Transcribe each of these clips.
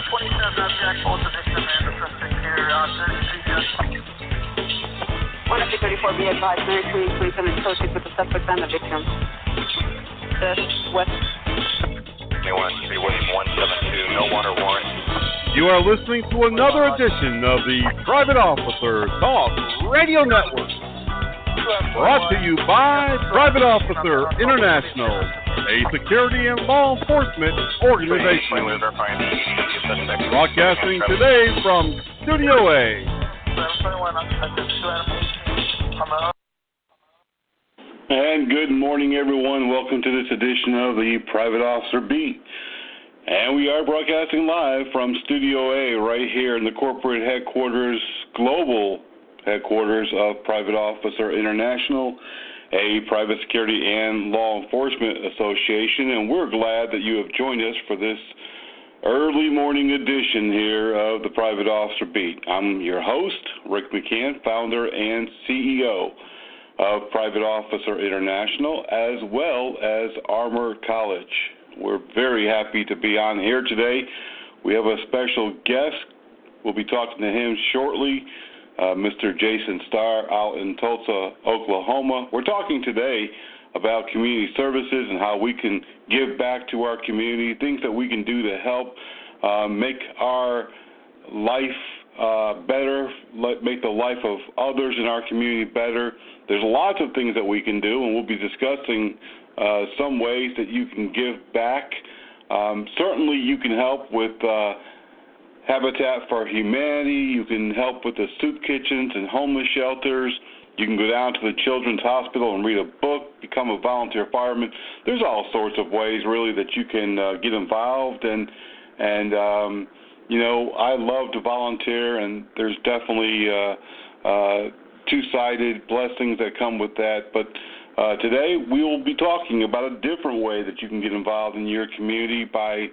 27 object, both addiction and the suspect here, 134 be advised, Mary Queen, 27 associates with the suspect and the victim. West. Anyone, 3 William 172, no warrant or warrant. You are listening to another edition of the Private Officer Talk Radio Network. Brought to you by Private Officer International, a security and law enforcement organization. Broadcasting today from Studio A. And good morning, everyone. Welcome to this edition of the Private Officer Beat. And we are broadcasting live from Studio A right here in the corporate headquarters, global headquarters of Private Officer International, a private security and law enforcement association. And we're glad that you have joined us for this early morning edition here of the Private Officer Beat. I'm your host, Rick McCann, founder and CEO of Private Officer International, as well as Armor College. We're very happy to be on here today. We have a special guest. We'll be talking to him shortly, Mr. Jason Starr out in Tulsa, Oklahoma. We're talking today about community services and how we can give back to our community, things that we can do to help make our life better, make the life of others in our community better. There's lots of things that we can do, and we'll be discussing some ways that you can give back. Certainly you can help with Habitat for Humanity. You can help with the soup kitchens and homeless shelters. You can go down to the Children's Hospital and read a book, become a volunteer fireman. There's all sorts of ways, really, that you can get involved. And you know, I love to volunteer, and there's definitely two-sided blessings that come with that. But today we will be talking about a different way that you can get involved in your community by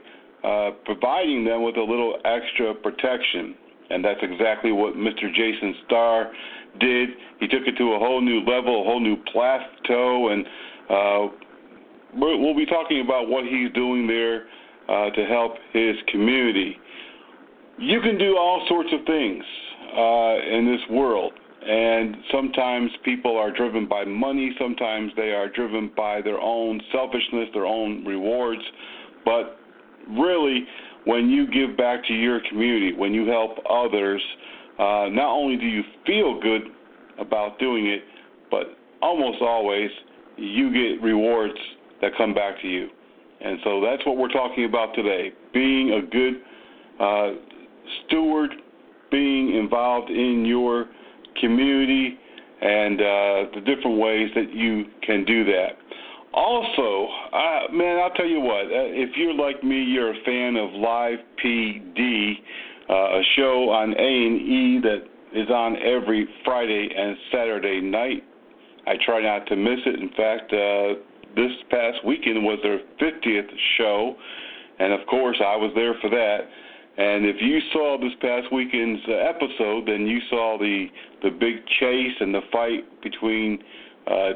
providing them with a little extra protection. And that's exactly what Mr. Jason Starr did. He took it to a whole new level, a whole new plateau, and we'll be talking about what he's doing there to help his community. You can do all sorts of things in this world, and sometimes people are driven by money, sometimes they are driven by their own selfishness, their own rewards, but really, when you give back to your community, when you help others, not only do you feel good about doing it, but almost always you get rewards that come back to you. And so that's what we're talking about today, being a good steward, being involved in your community, and the different ways that you can do that. Also, man, I'll tell you what, if you're like me, you're a fan of Live PD, a show on A&E that is on every Friday and Saturday night. I try not to miss it. In fact, this past weekend was their 50th show, and of course I was there for that. And if you saw this past weekend's episode, then you saw the big chase and the fight between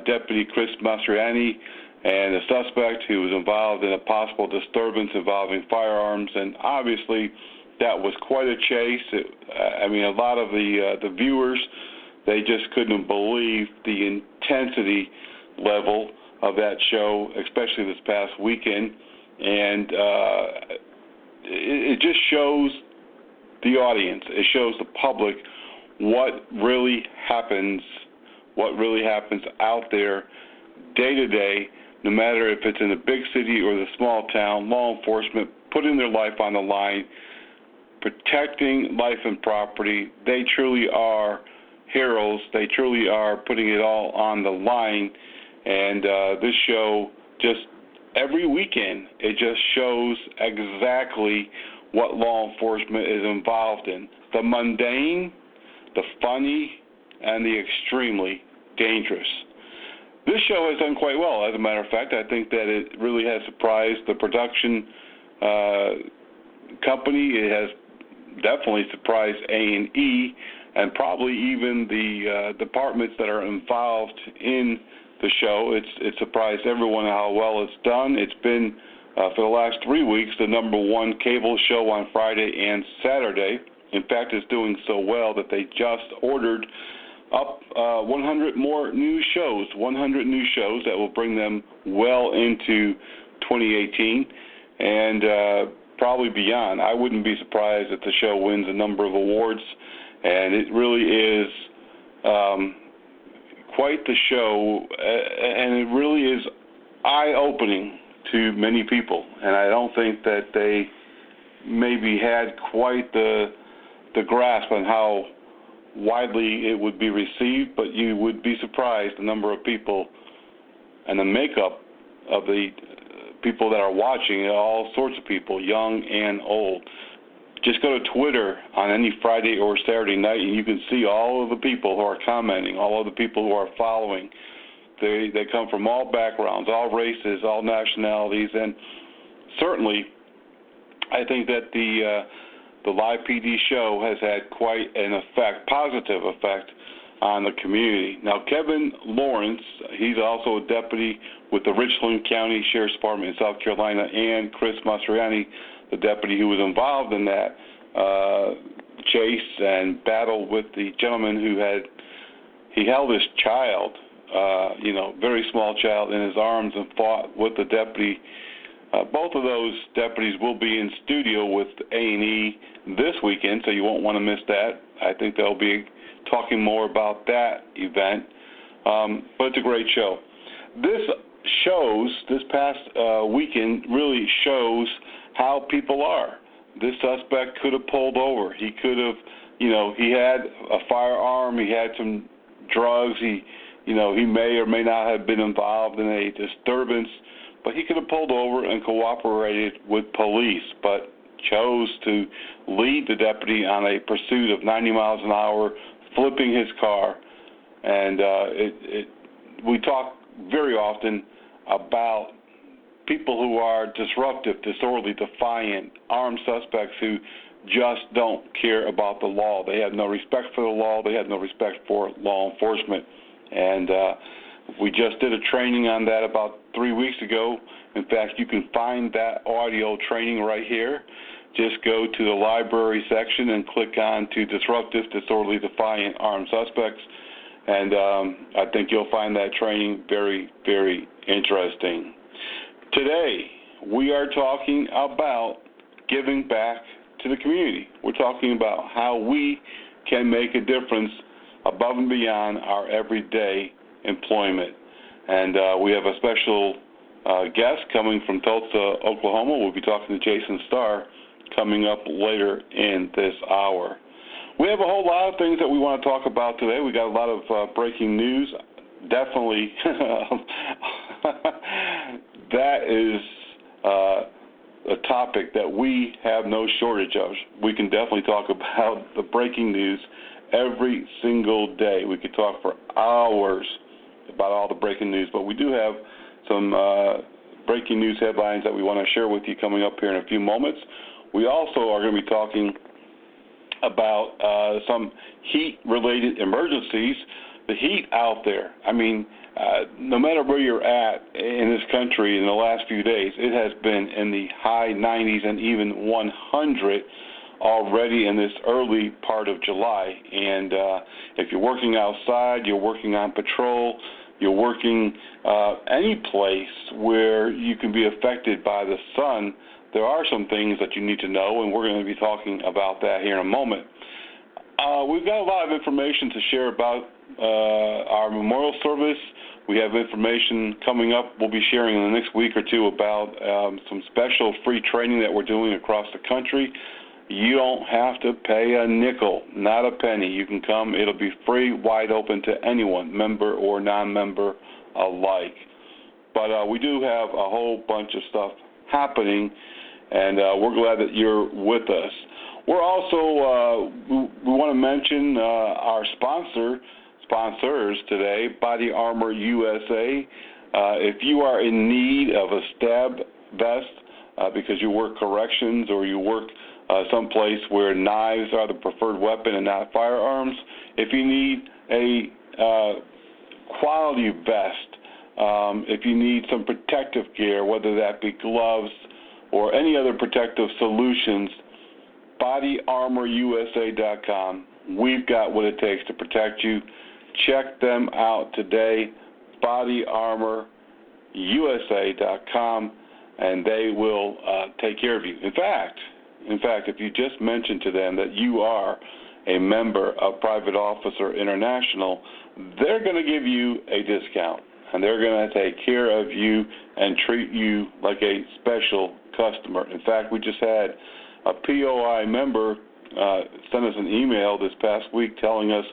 Deputy Chris Mastriani and a suspect who was involved in a possible disturbance involving firearms. And obviously that was quite a chase. I mean, a lot of the viewers, they just couldn't believe the intensity level of that show, especially this past weekend. And it just shows the audience, it shows the public what really happens out there day to day, no matter if it's in the big city or the small town. Law enforcement putting their life on the line, protecting life and property. They truly are heroes. They truly are putting it all on the line. And this show, just every weekend, it just shows exactly what law enforcement is involved in. The mundane, the funny, and the extremely dangerous. This show has done quite well. As a matter of fact, I think that it really has surprised the production company. It has definitely surprised A&E, and probably even the departments that are involved in the show. It surprised everyone how well it's done. It's been for the last 3 weeks, the #1 cable show on Friday and Saturday. In fact, it's doing so well that they just ordered up 100 more new shows, 100 new shows that will bring them well into 2018 and probably beyond. I wouldn't be surprised if the show wins a number of awards, and it really is quite the show, and it really is eye-opening to many people, and I don't think that they maybe had quite the grasp on how widely it would be received, but you would be surprised the number of people and the makeup of the people that are watching, all sorts of people, young and old. Just go to Twitter on any Friday or Saturday night, and you can see all of the people who are commenting, all of the people who are following. They come from all backgrounds, all races, all nationalities, and certainly I think that the Live PD show has had quite an effect, positive effect, on the community. Now, Kevin Lawrence, he's also a deputy with the Richland County Sheriff's Department in South Carolina, and Chris Mastriani, the deputy who was involved in that chase and battle with the gentleman who held his child, very small child, in his arms and fought with the deputy. Both of those deputies will be in studio with A&E this weekend, so you won't want to miss that. I think they'll be talking more about that event, but it's a great show. This past weekend really shows how people are. This suspect could have pulled over. He could have, he had a firearm, he had some drugs, he may or may not have been involved in a disturbance, but he could have pulled over and cooperated with police, but chose to lead the deputy on a pursuit of 90 miles an hour, flipping his car. And we talk very often about people who are disruptive, disorderly, defiant, armed suspects who just don't care about the law. They have no respect for the law. They have no respect for law enforcement. And we just did a training on that about 3 weeks ago. In fact, you can find that audio training right here. Just go to the library section and click on to disruptive, disorderly, defiant, armed suspects. And I think you'll find that training very, very interesting. Today, we are talking about giving back to the community. We're talking about how we can make a difference above and beyond our everyday employment. And we have a special guest coming from Tulsa, Oklahoma. We'll be talking to Jason Starr coming up later in this hour. We have a whole lot of things that we want to talk about today. We got a lot of breaking news. Definitely, that is a topic that we have no shortage of. We can definitely talk about the breaking news every single day. We could talk for hours about all the breaking news, but we do have some breaking news headlines that we want to share with you coming up here in a few moments. We also are going to be talking about some heat-related emergencies. The heat out there, no matter where you're at in this country in the last few days, it has been in the high 90s and even 100 already in this early part of July. And if you're working outside, you're working on patrol, you're working any place where you can be affected by the sun, there are some things that you need to know, and we're going to be talking about that here in a moment. We've got a lot of information to share about our memorial service. We have information coming up we'll be sharing in the next week or two about some special free training that we're doing across the country. You don't have to pay a nickel, not a penny. You can come. It'll be free, wide open to anyone, member or non-member alike. But we do have a whole bunch of stuff happening, and we're glad that you're with us. We're also, we want to mention our sponsors today, Body Armor USA. If you are in need of a stab vest because you work corrections or you work someplace where knives are the preferred weapon and not firearms, if you need a quality vest if you need some protective gear, whether that be gloves or any other protective solutions, BodyArmorUSA.com. We've got what it takes to protect you. Check them out today, BodyArmorUSA.com, and they will take care of you. In fact, if you just mention to them that you are a member of Private Officer International, they're going to give you a discount, and they're going to take care of you and treat you like a special customer. In fact, we just had a POI member sent us an email this past week telling us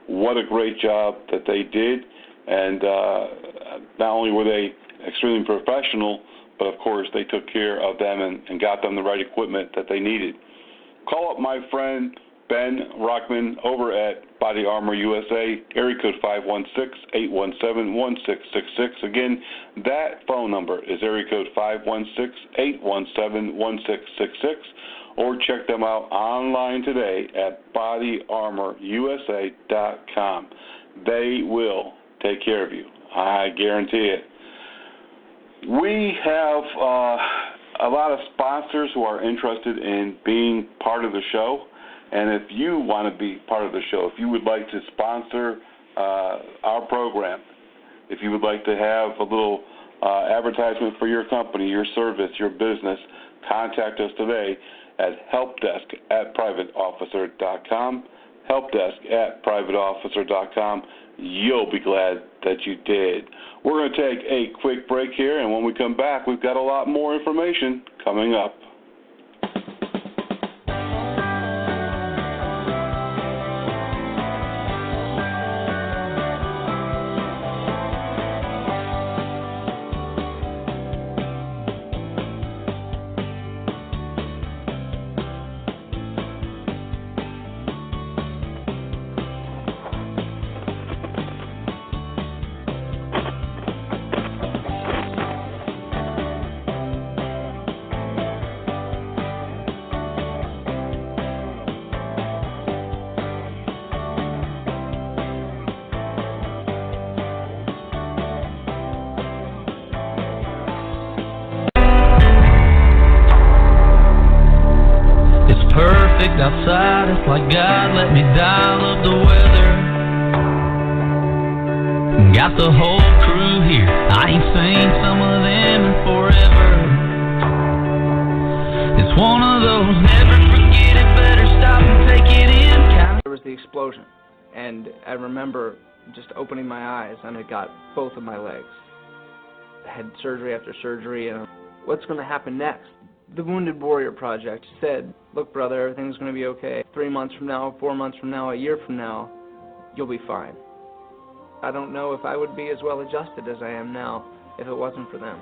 what a great job that they did, and not only were they extremely professional, but of course they took care of them and got them the right equipment that they needed. Call up my friend Ben Rockman over at Body Armor USA, area code 516-817-1666. Again, that phone number is area code 516-817-1666, or check them out online today at BodyArmorUSA.com. They will take care of you. I guarantee it. We have a lot of sponsors who are interested in being part of the show. And if you want to be part of the show, if you would like to sponsor our program, if you would like to have a little advertisement for your company, your service, your business, contact us today at helpdesk@privateofficer.com, helpdesk@privateofficer.com. You'll be glad that you did. We're going to take a quick break here, and when we come back, we've got a lot more information coming up. Outside, it's like God let me dial up the weather. Got the whole crew here. I ain't seen some of them in forever. It's one of those never forget it, better stop and take it in. There was the explosion, and I remember just opening my eyes, and it got both of my legs. I had surgery after surgery, and what's going to happen next? The Wounded Warrior Project said, look, brother, everything's going to be okay. 3 months from now, 4 months from now, a year from now, you'll be fine. I don't know if I would be as well adjusted as I am now if it wasn't for them.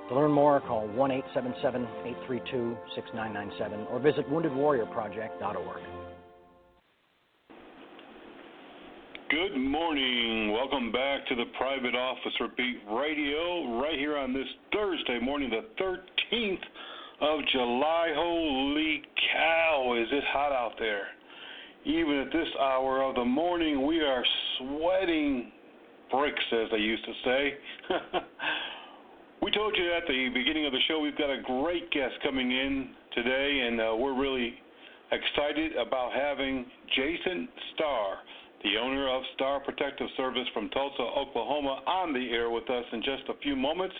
To learn more, call 1-877-832-6997 or visit woundedwarriorproject.org. Good morning. Welcome back to the Private Officer Beat Radio, right here on this Thursday morning, the 13th of July. Holy cow, is it hot out there. Even at this hour of the morning, we are sweating bricks, as they used to say. We told you at the beginning of the show we've got a great guest coming in today, and we're really excited about having Jason Starr, the owner of Starr Protective Service from Tulsa, Oklahoma, on the air with us in just a few moments.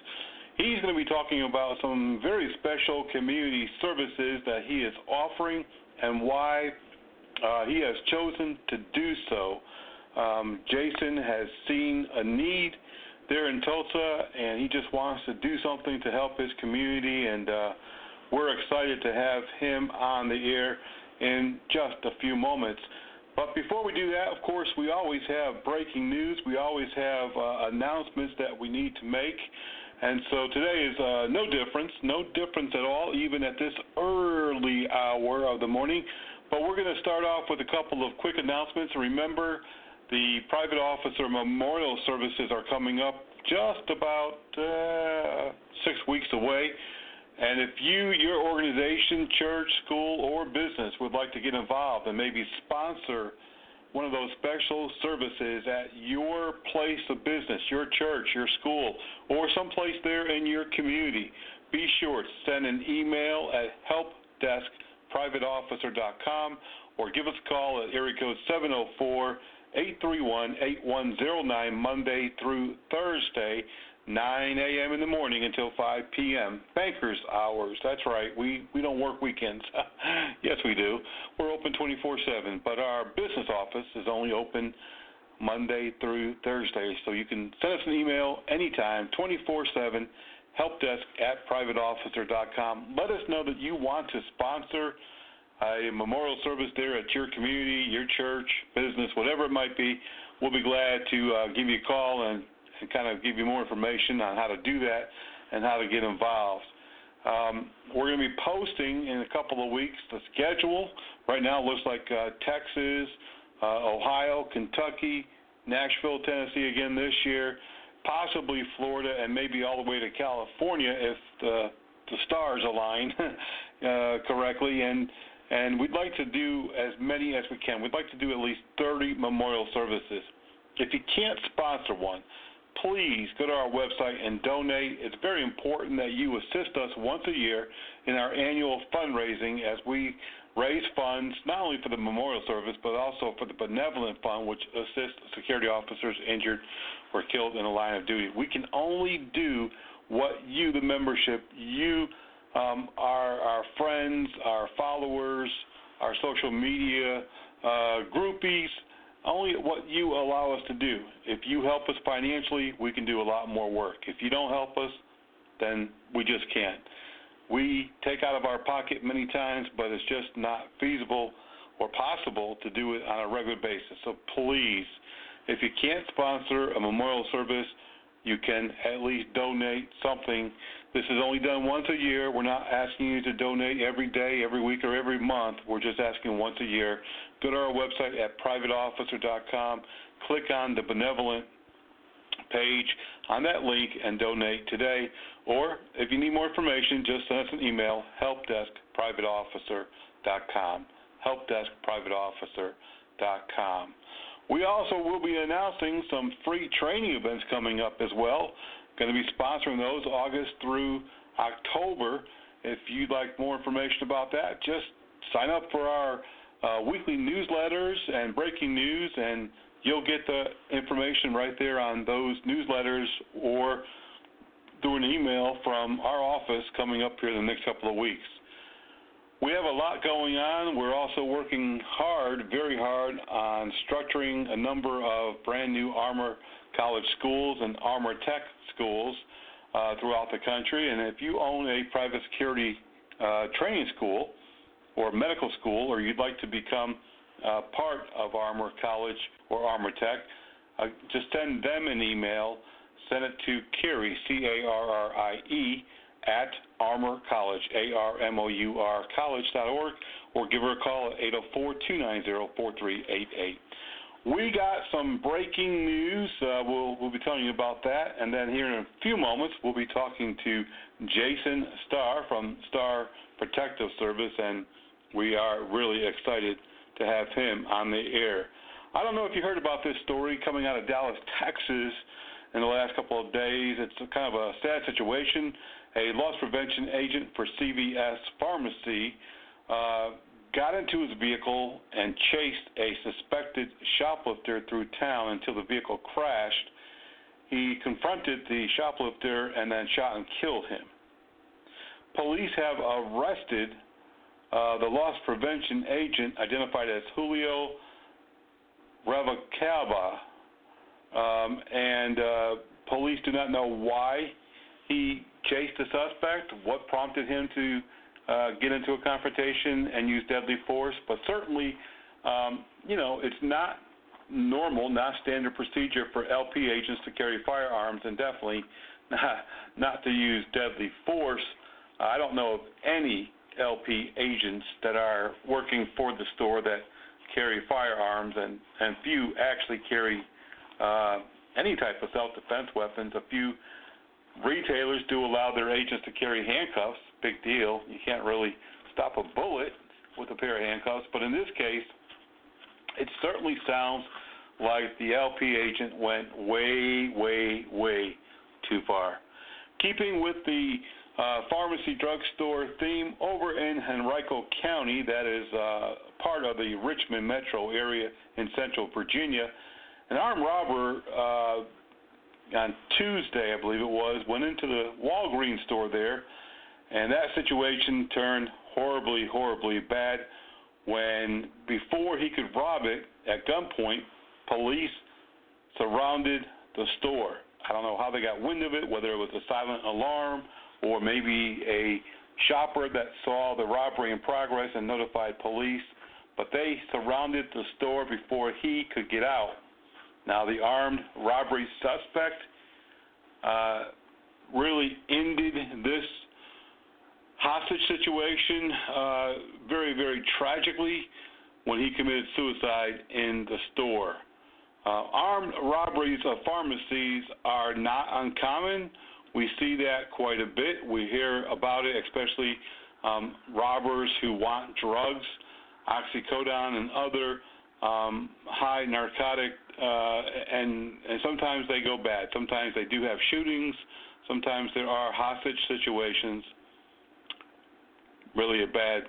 He's going to be talking about some very special community services that he is offering and why he has chosen to do so. Jason has seen a need there in Tulsa, and he just wants to do something to help his community, and we're excited to have him on the air in just a few moments. But before we do that, of course, we always have breaking news. We always have announcements that we need to make. And so today is no difference at all, even at this early hour of the morning. But we're going to start off with a couple of quick announcements. Remember, the Private Officer Memorial Services are coming up just about 6 weeks away. And if you, your organization, church, school, or business would like to get involved and maybe sponsor one of those special services at your place of business, your church, your school, or someplace there in your community, be sure to send an email at helpdeskprivateofficer.com or give us a call at area code 704-831-8109 Monday through Thursday, 9 a.m. in the morning until 5 p.m. Bankers hours. That's right. We don't work weekends. Yes, we do. We're open 24/7, but our business office is only open Monday through Thursday. So you can send us an email anytime, 24/7, helpdesk@privateofficer.com. Let us know that you want to sponsor a memorial service there at your community, your church, business, whatever it might be. We'll be glad to give you a call and kind of give you more information on how to do that and how to get involved. We're going to be posting in a couple of weeks the schedule. Right now it looks like Texas, Ohio, Kentucky, Nashville, Tennessee again this year, possibly Florida, and maybe all the way to California if the stars align correctly. And we'd like to do as many as we can. We'd like to do at least 30 memorial services. If you can't sponsor one, please go to our website and donate. It's very important that you assist us once a year in our annual fundraising as we raise funds not only for the memorial service but also for the benevolent fund, which assists security officers injured or killed in the line of duty. We can only do what you, the membership, you, our friends, our followers, our social media groupies, only what you allow us to do. If you help us financially, we can do a lot more work. If you don't help us, then we just can't. We take out of our pocket many times, but it's just not feasible or possible to do it on a regular basis. So please, if you can't sponsor a memorial service, you can at least donate something. This is only done once a year. We're not asking you to donate every day, every week, or every month. We're just asking once a year. Go to our website at privateofficer.com, click on the benevolent page on that link and donate today. Or if you need more information, just send us an email, helpdeskprivateofficer.com, helpdeskprivateofficer.com. We also will be announcing some free training events coming up as well. Going to be sponsoring those August through October. If you'd like more information about that, just sign up for our weekly newsletters and breaking news, and you'll get the information right there on those newsletters or through an email from our office coming up here in the next couple of weeks. We have a lot going on. We're also working hard, very hard, on structuring a number of brand new Armor College schools and Armor Tech schools throughout the country. And if you own a private security training school or medical school, or you'd like to become part of Armor College or Armor Tech, just send them an email. Send it to Carrie, C-A-R-R-I-E, at Armor College, A-R-M-O-U-R, college.org, or give her a call at 804-290-4388. We got some breaking news. We'll be telling you about that, and then here in a few moments we'll be talking to Jason Starr from Starr Protective Service, and we are really excited to have him on the air. I don't know if you heard about this story coming out of Dallas, Texas in the last couple of days. It's kind of a sad situation. A loss prevention agent for CVS Pharmacy got into his vehicle and chased a suspected shoplifter through town until the vehicle crashed. He confronted the shoplifter and then shot and killed him. Police have arrested the loss prevention agent identified as Julio Ravacaba, and police do not know why he chased the suspect, what prompted him to get into a confrontation and use deadly force, but certainly, it's not normal, not standard procedure for LP agents to carry firearms, and definitely not to use deadly force. I don't know of any LP agents that are working for the store that carry firearms, and few actually carry any type of self-defense weapons. A few retailers do allow their agents to carry handcuffs. Big deal. You can't really stop a bullet with a pair of handcuffs. But in this case, it certainly sounds like the LP agent went way, way, way too far. Keeping with the pharmacy drugstore theme, over in Henrico County, that is part of the Richmond metro area in central Virginia, an armed robber on Tuesday, I believe it was, went into the Walgreens store there, and that situation turned horribly, horribly bad when, before he could rob it at gunpoint, police surrounded the store. I don't know how they got wind of it, whether it was a silent alarm or maybe a shopper that saw the robbery in progress and notified police, but they surrounded the store before he could get out. Now, the armed robbery suspect really ended this hostage situation very, very tragically when he committed suicide in the store. Armed robberies of pharmacies are not uncommon. We see that quite a bit. We hear about it, especially robbers who want drugs, oxycodone and other high narcotic, and sometimes they go bad. Sometimes they do have shootings. Sometimes there are hostage situations. Really a bad,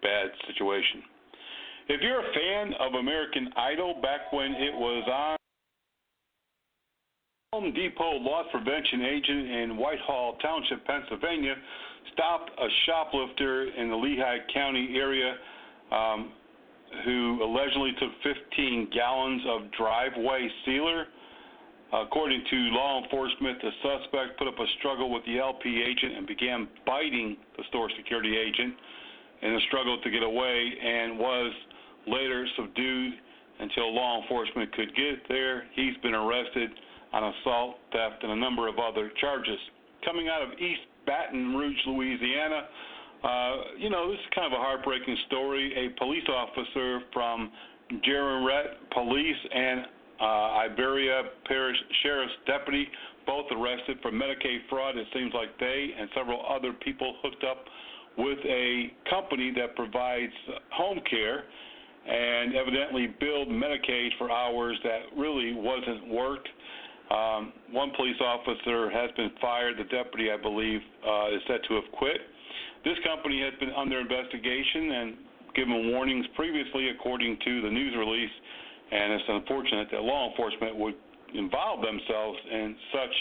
bad situation. If you're a fan of American Idol, back when it was on, Home Depot loss prevention agent in Whitehall Township, Pennsylvania, stopped a shoplifter in the Lehigh County area who allegedly took 15 gallons of driveway sealer. According to law enforcement, the suspect put up a struggle with the LP agent and began biting the store security agent in a struggle to get away, and was later subdued until law enforcement could get there. He's been arrested on assault, theft, and a number of other charges. Coming out of East Baton Rouge, Louisiana, this is kind of a heartbreaking story. A police officer from Jeremret Police and Iberia Parish Sheriff's deputy, both arrested for Medicaid fraud. It seems like they and several other people hooked up with a company that provides home care and evidently billed Medicaid for hours that really wasn't worked. One police officer has been fired. The deputy, I believe, is said to have quit. This company has been under investigation and given warnings previously, according to the news release, and it's unfortunate that law enforcement would involve themselves in such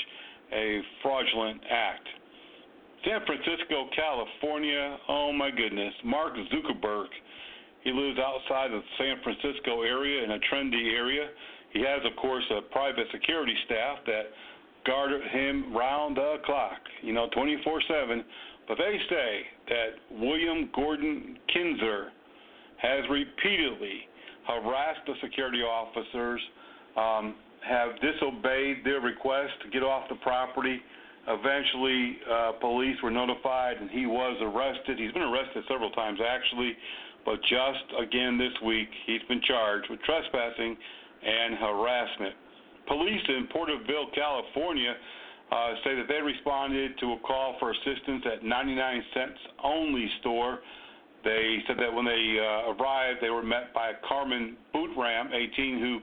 a fraudulent act. San Francisco, California, oh my goodness, Mark Zuckerberg. He lives outside of the San Francisco area in a trendy area. He has, of course, a private security staff that guarded him round the clock, 24/7. But they say that William Gordon Kinzer has repeatedly harassed the security officers, have disobeyed their request to get off the property. Eventually, police were notified, and he was arrested. He's been arrested several times, actually, but just again this week, he's been charged with trespassing and harassment. Police in Porterville, California, say that they responded to a call for assistance at 99 Cents Only store. They said that when they arrived, they were met by Carmen Bootram, 18, who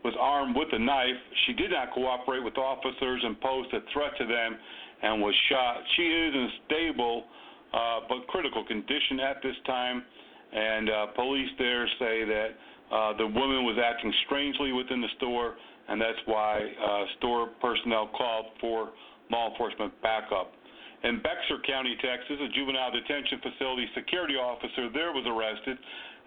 was armed with a knife. She did not cooperate with officers and posed a threat to them and was shot. She is in stable but critical condition at this time, and police there say that the woman was acting strangely within the store, and that's why store personnel called for law enforcement backup. In Bexar County, Texas, a juvenile detention facility security officer there was arrested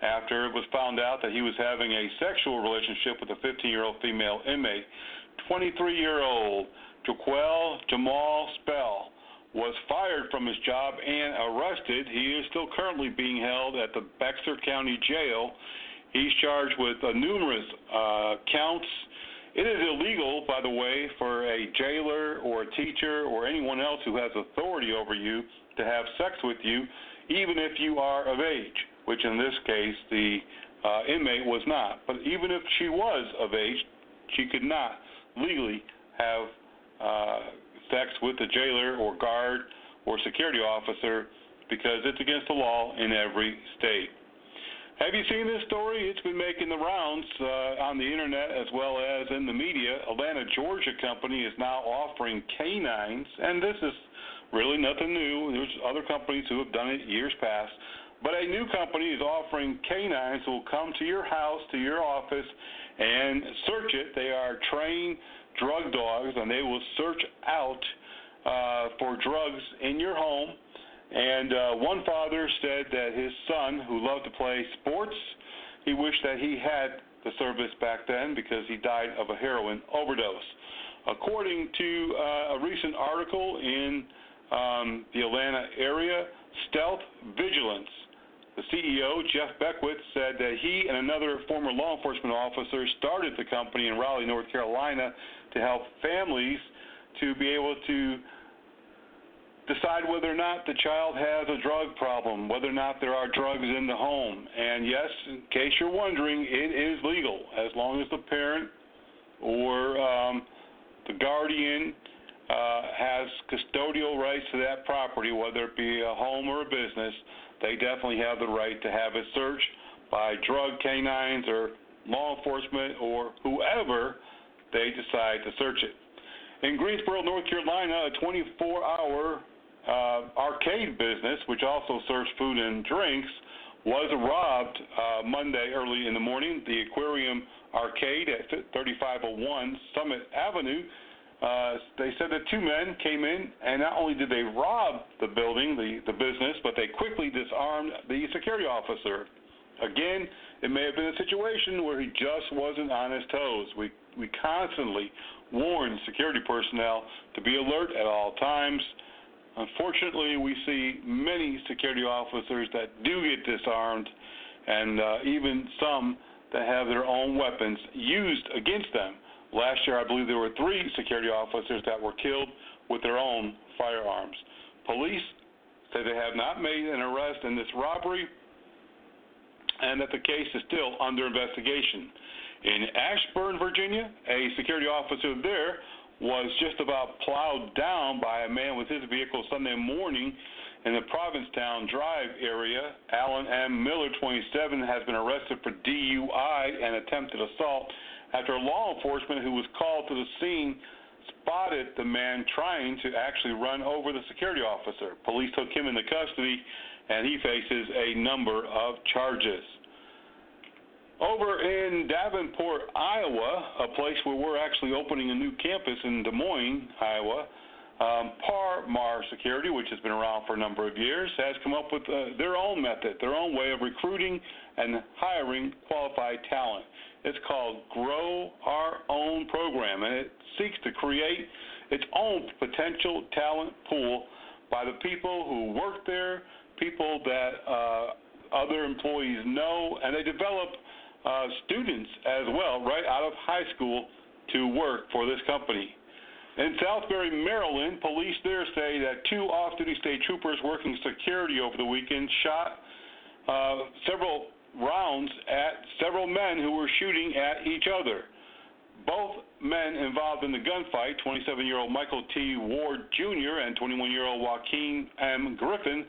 after it was found out that he was having a sexual relationship with a 15-year-old female inmate. 23-year-old Jaquel Jamal Spell was fired from his job and arrested. He is still currently being held at the Bexar County Jail. He's charged with numerous counts. It is illegal, by the way, for a jailer or a teacher or anyone else who has authority over you to have sex with you, even if you are of age, which in this case the inmate was not. But even if she was of age, she could not legally have sex with a jailer or guard or security officer because it's against the law in every state. Have you seen this story? It's been making the rounds on the internet as well as in the media. Atlanta, Georgia company is now offering canines, and this is really nothing new. There's other companies who have done it years past. But a new company is offering canines who will come to your house, to your office, and search it. They are trained drug dogs, and they will search out for drugs in your home. And one father said that his son, who loved to play sports, he wished that he had the service back then because he died of a heroin overdose. According to a recent article in the Atlanta area, Stealth Vigilance, the CEO, Jeff Beckwith, said that he and another former law enforcement officer started the company in Raleigh, North Carolina, to help families to be able to decide whether or not the child has a drug problem, whether or not there are drugs in the home. And yes, in case you're wondering, it is legal as long as the parent or the guardian has custodial rights to that property, whether it be a home or a business. They definitely have the right to have it searched by drug canines or law enforcement or whoever they decide to search it. In Greensboro, North Carolina, a 24-hour arcade business, which also serves food and drinks, was robbed Monday early in the morning. The Aquarium Arcade at 3501 Summit Avenue. They said that two men came in, and not only did they rob the building, the business, but they quickly disarmed the security officer. Again, it may have been a situation where he just wasn't on his toes. We constantly warn security personnel to be alert at all times. Unfortunately, we see many security officers that do get disarmed, and even some that have their own weapons used against them. Last year, I believe there were 3 security officers that were killed with their own firearms. Police say they have not made an arrest in this robbery and that the case is still under investigation. In Ashburn, Virginia, a security officer there was just about plowed down by a man with his vehicle Sunday morning in the Provincetown Drive area. Alan M. Miller, 27, has been arrested for DUI and attempted assault after law enforcement who was called to the scene spotted the man trying to actually run over the security officer. Police took him into custody, and he faces a number of charges. Over in Davenport, Iowa, a place where we're actually opening a new campus in Des Moines, Iowa, Parmar Security, which has been around for a number of years, has come up with their own method, their own way of recruiting and hiring qualified talent. It's called Grow Our Own program, and it seeks to create its own potential talent pool by the people who work there, people that other employees know, and they develop students as well right out of high school to work for this company. In Southbury, Maryland, police there say that 2 off-duty state troopers working security over the weekend shot several rounds at several men who were shooting at each other. Both men involved in the gunfight, 27-year-old Michael T. Ward Jr. and 21-year-old Joaquin M. Griffin,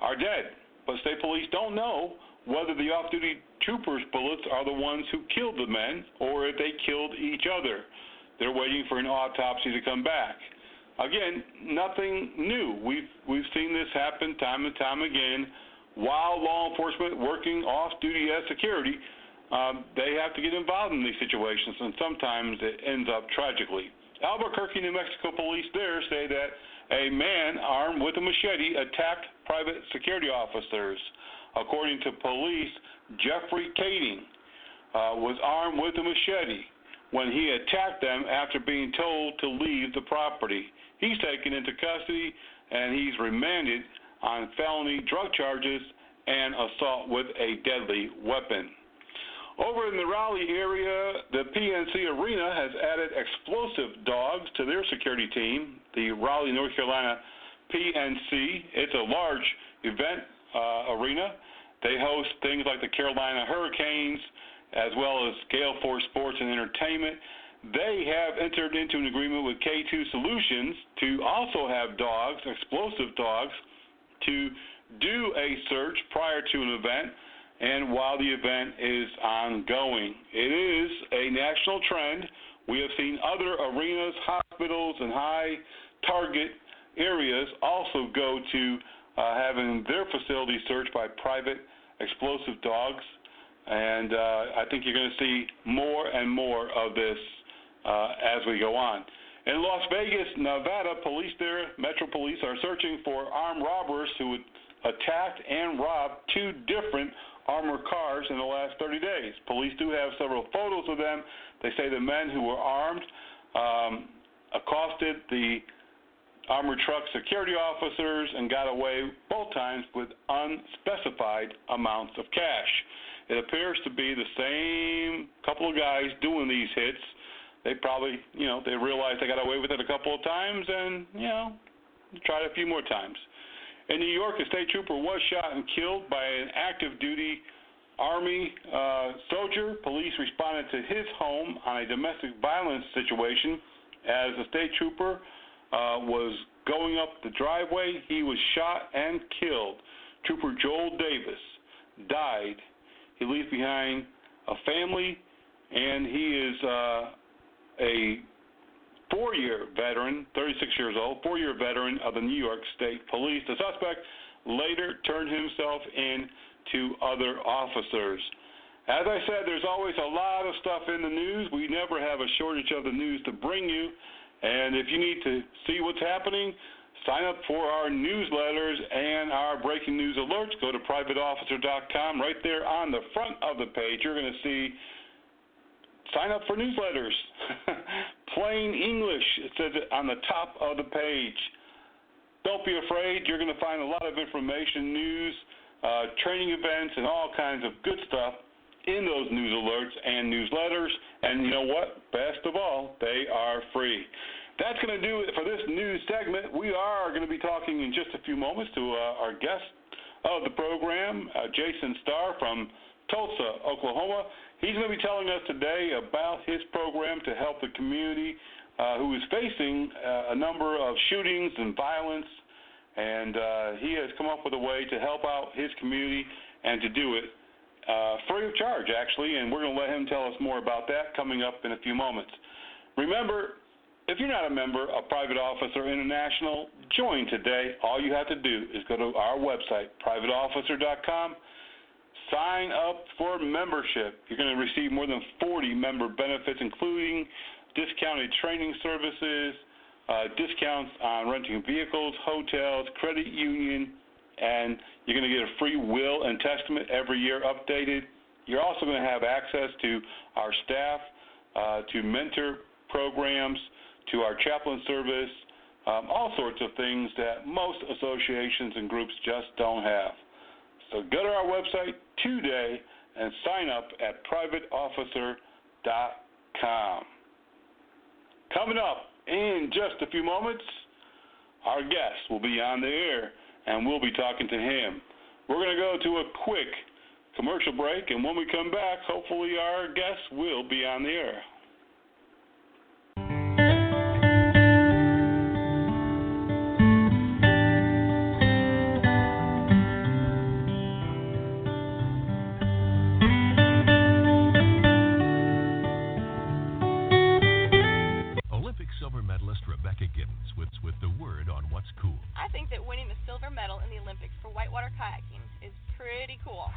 are dead. But state police don't know whether the off-duty troopers' bullets are the ones who killed the men or if they killed each other. They're waiting for an autopsy to come back. Again, nothing new. We've seen this happen time and time again. While law enforcement working off-duty as security, they have to get involved in these situations, and sometimes it ends up tragically. Albuquerque, New Mexico police there say that a man armed with a machete attacked private security officers. According to police, Jeffrey Kading was armed with a machete when he attacked them after being told to leave the property. He's taken into custody, and he's remanded on felony drug charges and assault with a deadly weapon. Over in the Raleigh area, the PNC Arena has added explosive dogs to their security team, the Raleigh, North Carolina PNC. It's a large event arena. They host things like the Carolina Hurricanes, as well as Gale Force Sports and Entertainment. They have entered into an agreement with K2 Solutions to also have dogs, explosive dogs, to do a search prior to an event and while the event is ongoing. It is a national trend. We have seen other arenas, hospitals, and high target areas also go to having their facilities searched by private explosive dogs, and I think you're going to see more and more of this as we go on. In Las Vegas, Nevada, police there, Metro Police, are searching for armed robbers who attacked and robbed 2 different armored cars in the last 30 days. Police do have several photos of them. They say the men who were armed accosted the armored truck security officers and got away both times with unspecified amounts of cash. It appears to be the same couple of guys doing these hits. They probably, they realized they got away with it a couple of times and, tried a few more times. In New York, a state trooper was shot and killed by an active duty Army soldier. Police responded to his home on a domestic violence situation. As the state trooper was going up the driveway, he was shot and killed. Trooper Joel Davis died. He leaves behind a family, and he is a 4-year veteran, 36 years old, 4-year veteran of the New York State Police. The suspect later turned himself in to other officers. As I said, there's always a lot of stuff in the news. We never have a shortage of the news to bring you. And if you need to see what's happening, sign up for our newsletters and our breaking news alerts. Go to privateofficer.com. Right there on the front of the page, you're going to see sign up for newsletters. Plain English, it says it on the top of the page. Don't be afraid. You're going to find a lot of information, news, training events, and all kinds of good stuff in those news alerts and newsletters. And you know what? Best of all, they are free. That's going to do it for this news segment. We are going to be talking in just a few moments to our guest of the program, Jason Starr from Tulsa, Oklahoma. He's going to be telling us today about his program to help the community who is facing a number of shootings and violence, and he has come up with a way to help out his community and to do it free of charge, actually, and we're going to let him tell us more about that coming up in a few moments. Remember, if you're not a member of Private Officer International, join today. All you have to do is go to our website, privateofficer.com, sign up for membership. You're going to receive more than 40 member benefits, including discounted training services, discounts on renting vehicles, hotels, credit union, and you're going to get a free will and testament every year updated. You're also going to have access to our staff, to mentor programs, to our chaplain service, all sorts of things that most associations and groups just don't have. So go to our website today and sign up at privateofficer.com. Coming up in just a few moments, our guest will be on the air, and we'll be talking to him. We're going to go to a quick commercial break, and when we come back, hopefully our guest will be on the air. Rebecca Gibbons with the word on what's cool. I think that winning the silver medal in the Olympics for whitewater kayaking is pretty cool.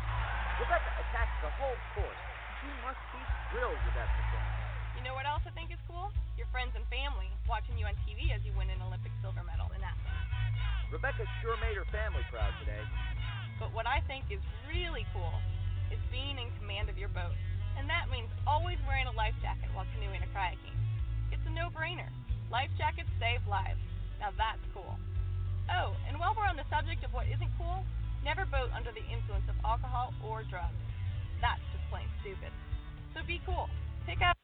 Rebecca attacked the whole course. She must be thrilled with that performance. You know what else I think is cool? Your friends and family watching you on TV as you win an Olympic silver medal in that thing. Rebecca sure made her family proud today. But what I think is really cool is being in command of your boat. And that means always wearing a life jacket while canoeing or kayaking. It's a no-brainer. Life jackets save lives. Now that's cool. Oh, and while we're on the subject of what isn't cool, never boat under the influence of alcohol or drugs. That's just plain stupid. So be cool. Pick up.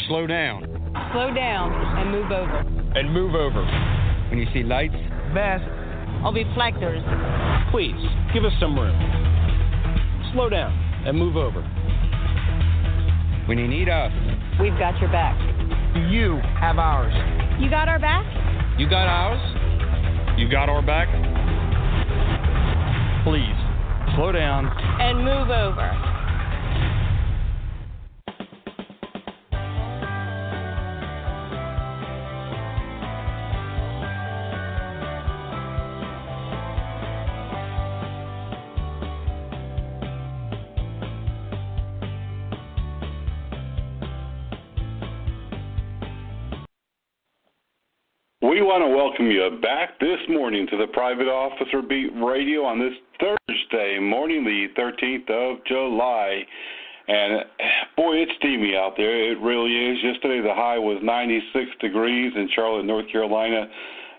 Slow down. Slow down and move over. And move over. When you see lights, Best. Or reflectors. please give us some room. Slow down and move over. When you need us, We've got your back. you have ours. You got our back? You got ours? You got our back? Please, slow down, and move over. We want to welcome you back this morning to the Private Officer Beat Radio on this Thursday morning, the 13th of July. And, boy, it's steamy out there. It really is. Yesterday the high was 96 degrees in Charlotte, North Carolina.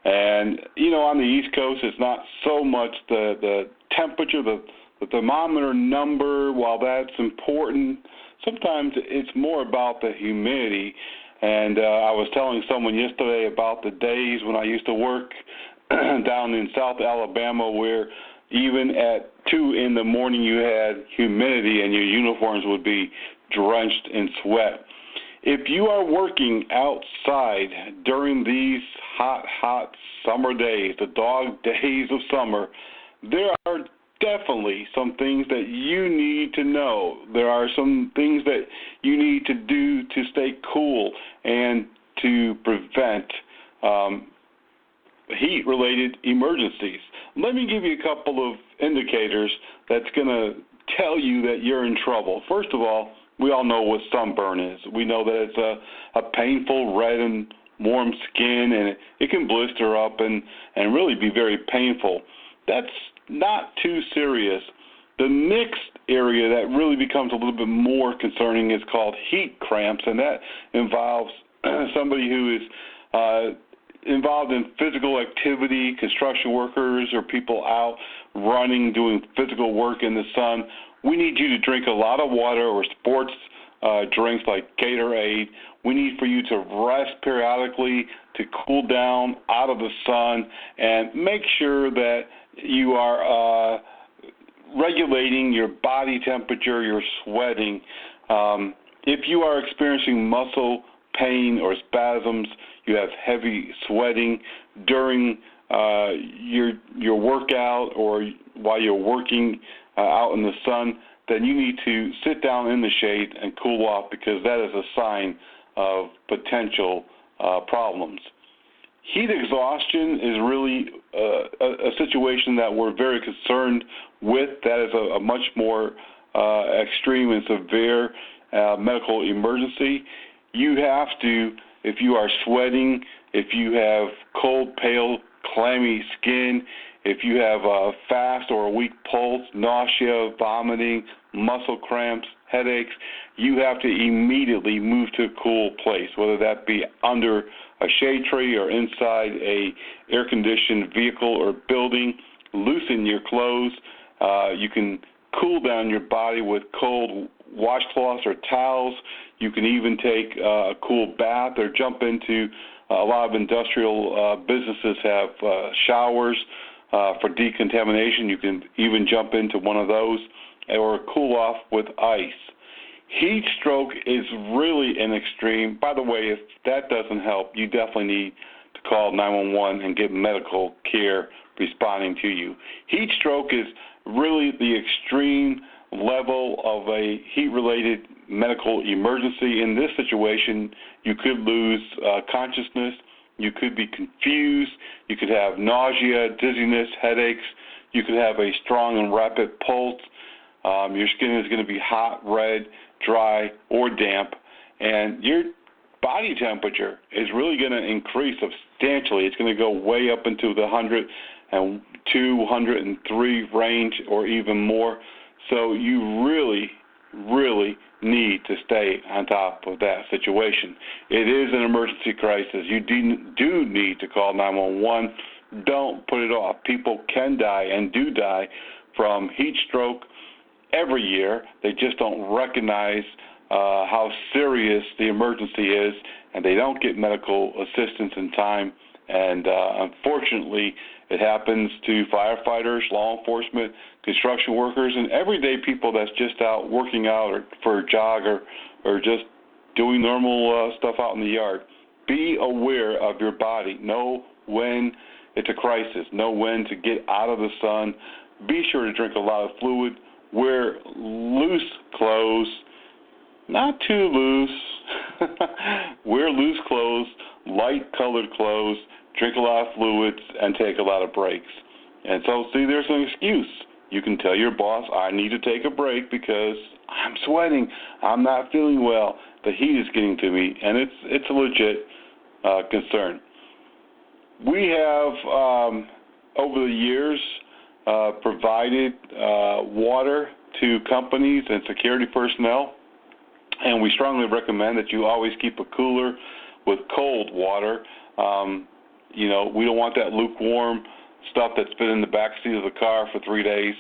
And, you know, on the East Coast, it's not so much the temperature, the thermometer number, while that's important. Sometimes it's more about the humidity. And I was telling someone yesterday about the days when I used to work down in South Alabama where even at 2 in the morning you had humidity and your uniforms would be drenched in sweat. If you are working outside during these hot summer days, the dog days of summer, there are definitely some things that you need to know. There are some things that you need to do to stay cool and to prevent heat-related emergencies. Let me give you a couple of indicators that's going to tell you that you're in trouble. First of all, we all know what sunburn is. We know that it's a painful red and warm skin, and it can blister up and really be very painful. That's not too serious. The next area that really becomes a little bit more concerning is called heat cramps, and that involves somebody who is involved in physical activity, construction workers or people out running, doing physical work in the sun. We need you to drink a lot of water or sports drinks like Gatorade. We need for you to rest periodically to cool down out of the sun and make sure that you are regulating your body temperature, your sweating. If you are experiencing muscle pain or spasms, you have heavy sweating during your workout or while you're working out in the sun, then you need to sit down in the shade and cool off because that is a sign of potential problems. Heat exhaustion is really a situation that we're very concerned with. That is a much more extreme and severe medical emergency. You have to, if you are sweating, if you have cold, pale, clammy skin, if you have a fast or a weak pulse, nausea, vomiting, muscle cramps, headaches, you have to immediately move to a cool place, whether that be under a shade tree or inside a air-conditioned vehicle or building. Loosen your clothes. You can cool down your body with cold washcloths or towels. You can even take a cool bath or jump into a lot of industrial businesses have showers for decontamination. You can even jump into one of those or cool off with ice. Heat stroke is really an extreme. By the way, if that doesn't help, you definitely need to call 911 and get medical care responding to you. Heat stroke is really the extreme level of a heat-related medical emergency. In this situation, you could lose consciousness. You could be confused. You could have nausea, dizziness, headaches. You could have a strong and rapid pulse. Your skin is going to be hot, red, dry, or damp, and your body temperature is really going to increase substantially. It's going to go way up into the 102, 103 range or even more. So you really, really need to stay on top of that situation. It is an emergency crisis. You do need to call 911. Don't put it off. People can die and do die from heat stroke every year. They just don't recognize how serious the emergency is, and they don't get medical assistance in time. And unfortunately, it happens to firefighters, law enforcement, construction workers, and everyday people that's just out working out or for a jog or just doing normal stuff out in the yard. Be aware of your body. Know when it's a crisis. Know when to get out of the sun. Be sure to drink a lot of fluid. Wear loose clothes, not too loose. Wear loose clothes, light-colored clothes, drink a lot of fluids, and take a lot of breaks. And so, see, there's an excuse. You can tell your boss, I need to take a break because I'm sweating. I'm not feeling well. The heat is getting to me, and it's a legit concern. We have, over the years, provided water to companies and security personnel, and we strongly recommend that you always keep a cooler with cold water. We don't want that lukewarm stuff that's been in the back seat of the car for 3 days.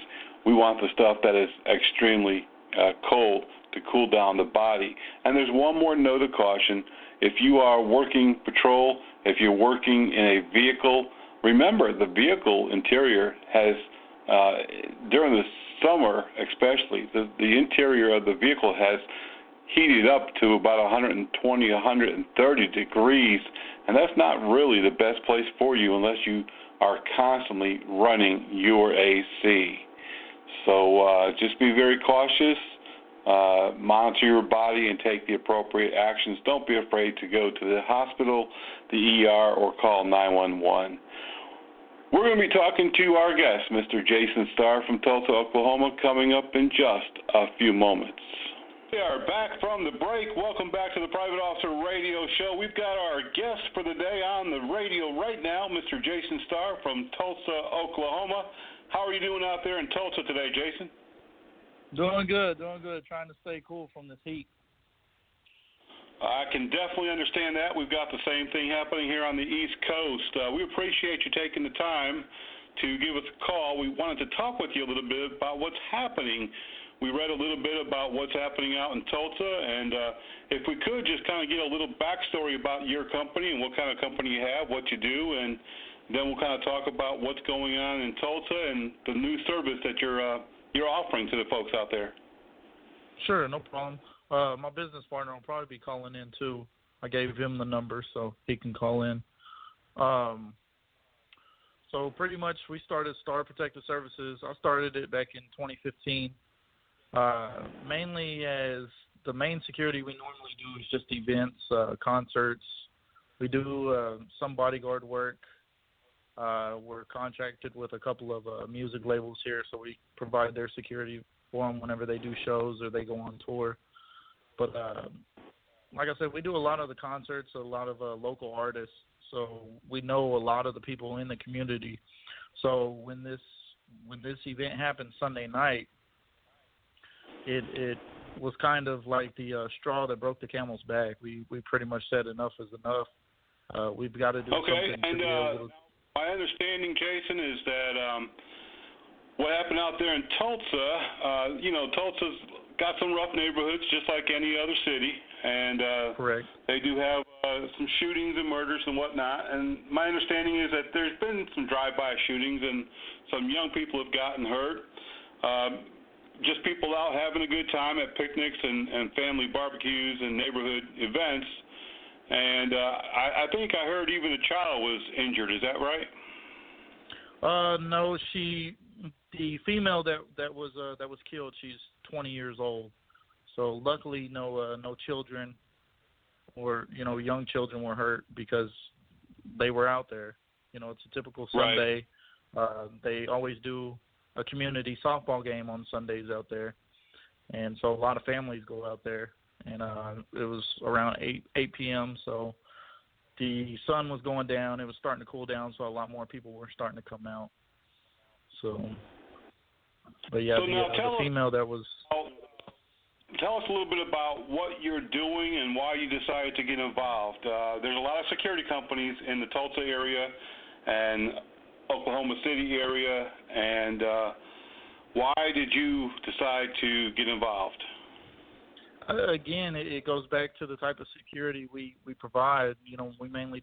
We want the stuff that is extremely cold to cool down the body. And there's one more note of caution. If you are working patrol, if you're working in a vehicle, remember the vehicle interior has, during the summer especially, the interior of the vehicle has heated up to about 120, 130 degrees, and that's not really the best place for you unless you are constantly running your AC. So just be very cautious, monitor your body, and take the appropriate actions. Don't be afraid to go to the hospital, the ER, or call 911. We're going to be talking to our guest, Mr. Jason Starr from Tulsa, Oklahoma, coming up in just a few moments. We are back from the break. Welcome back to the Private Officer Radio Show. We've got our guest for the day on the radio right now, Mr. Jason Starr from Tulsa, Oklahoma. How are you doing out there in Tulsa today, Jason? Doing good. Trying to stay cool from this heat. I can definitely understand that. We've got the same thing happening here on the East Coast. We appreciate you taking the time to give us a call. We wanted to talk with you a little bit about what's happening. We read a little bit about what's happening out in Tulsa, and if we could just kind of get a little backstory about your company and what kind of company you have, what you do, and then we'll kind of talk about what's going on in Tulsa and the new service that you're offering to the folks out there. Sure, no problem. My business partner will probably be calling in too. I gave him the number so he can call in. So pretty much we started Star Protective Services. I started it back in 2015. Mainly as the main security we normally do is just events, concerts. We do some bodyguard work. We're contracted with a couple of music labels here, so we provide their security for them whenever they do shows or they go on tour. But like I said, we do a lot of the concerts, a lot of local artists, so we know a lot of the people in the community. So when this event happened Sunday night, it was kind of like the straw that broke the camel's back. We pretty much said enough is enough. We've got to do something. And my understanding, Jason, is that what happened out there in Tulsa, Tulsa's got some rough neighborhoods just like any other city, and correct. They do have some shootings and murders and whatnot, and my understanding is that there's been some drive-by shootings and some young people have gotten hurt. Just people out having a good time at picnics and family barbecues and neighborhood events. And I think I heard even a child was injured. Is that right? No, the female that was killed, she's 20 years old. So luckily, no children or young children were hurt because they were out there. It's a typical Sunday. Right. They always do a community softball game on Sundays out there, and so a lot of families go out there. And it was around 8 p.m., so the sun was going down. It was starting to cool down, so a lot more people were starting to come out. So, but yeah, the female that was... Tell us a little bit about what you're doing and why you decided to get involved. There's a lot of security companies in the Tulsa area and Oklahoma City area, and why did you decide to get involved? Again, it goes back to the type of security we provide. We mainly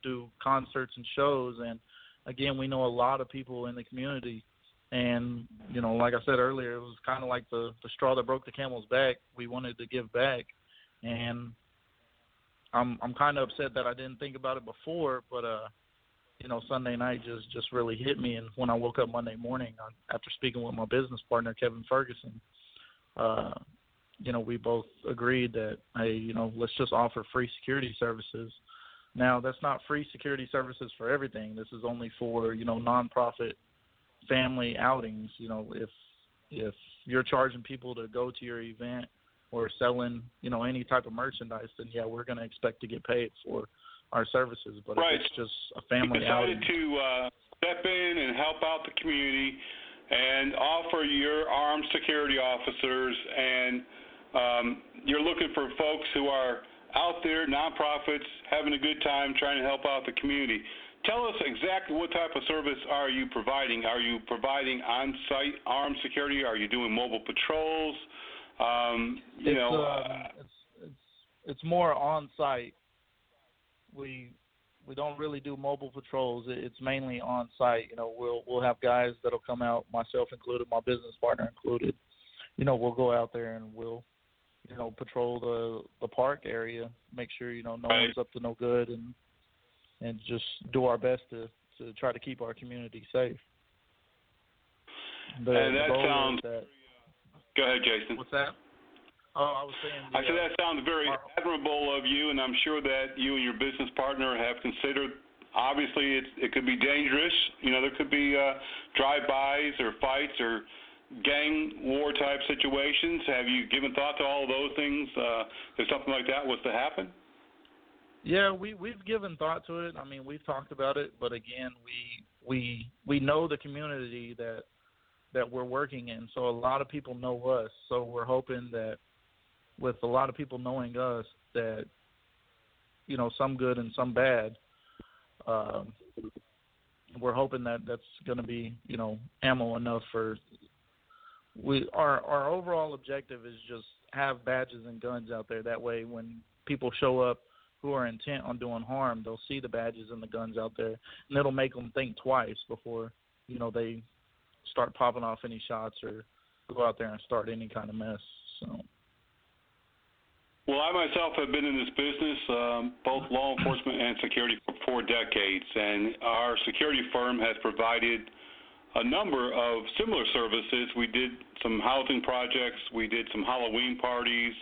do concerts and shows, and again, we know a lot of people in the community. And like I said earlier, it was kind of like the straw that broke the camel's back. We wanted to give back, and I'm kind of upset that I didn't think about it before. But Sunday night just really hit me. And when I woke up Monday morning, after speaking with my business partner, Kevin Ferguson, we both agreed that, hey, let's just offer free security services. Now, that's not free security services for everything. This is only for, nonprofit family outings. If you're charging people to go to your event or selling, any type of merchandise, then, yeah, we're going to expect to get paid for our services. But right. if it's just a family outing. You decided to step in and help out the community and offer your armed security officers, and you're looking for folks who are out there, nonprofits, having a good time trying to help out the community. Tell us exactly what type of service are you providing? Are you providing on-site armed security? Are you doing mobile patrols? It's more on-site. We don't really do mobile patrols. It's mainly on-site. We'll have guys that'll come out, myself included, my business partner included. We'll go out there and we'll patrol the park area, make sure no one's up to no good, and just do our best to try to keep our community safe. Go ahead, Jason. What's that? Oh, I was saying. I said that sounds very admirable of you, and I'm sure that you and your business partner have considered. Obviously, it could be dangerous. There could be drive-bys or fights or gang war type situations. Have you given thought to all of those things if something like that was to happen? Yeah, we've given thought to it. I mean, we've talked about it, but again, we know the community that we're working in, so a lot of people know us. So we're hoping that with a lot of people knowing us, that some good and some bad, we're hoping that that's going to be ammo enough for. Our overall objective is just have badges and guns out there. That way, when people show up who are intent on doing harm, they'll see the badges and the guns out there, and it'll make them think twice before they start popping off any shots or go out there and start any kind of mess. So. Well, I myself have been in this business, both law enforcement and security, for 4 decades, and our security firm has provided a number of similar services. We did some housing projects, we did some Halloween parties,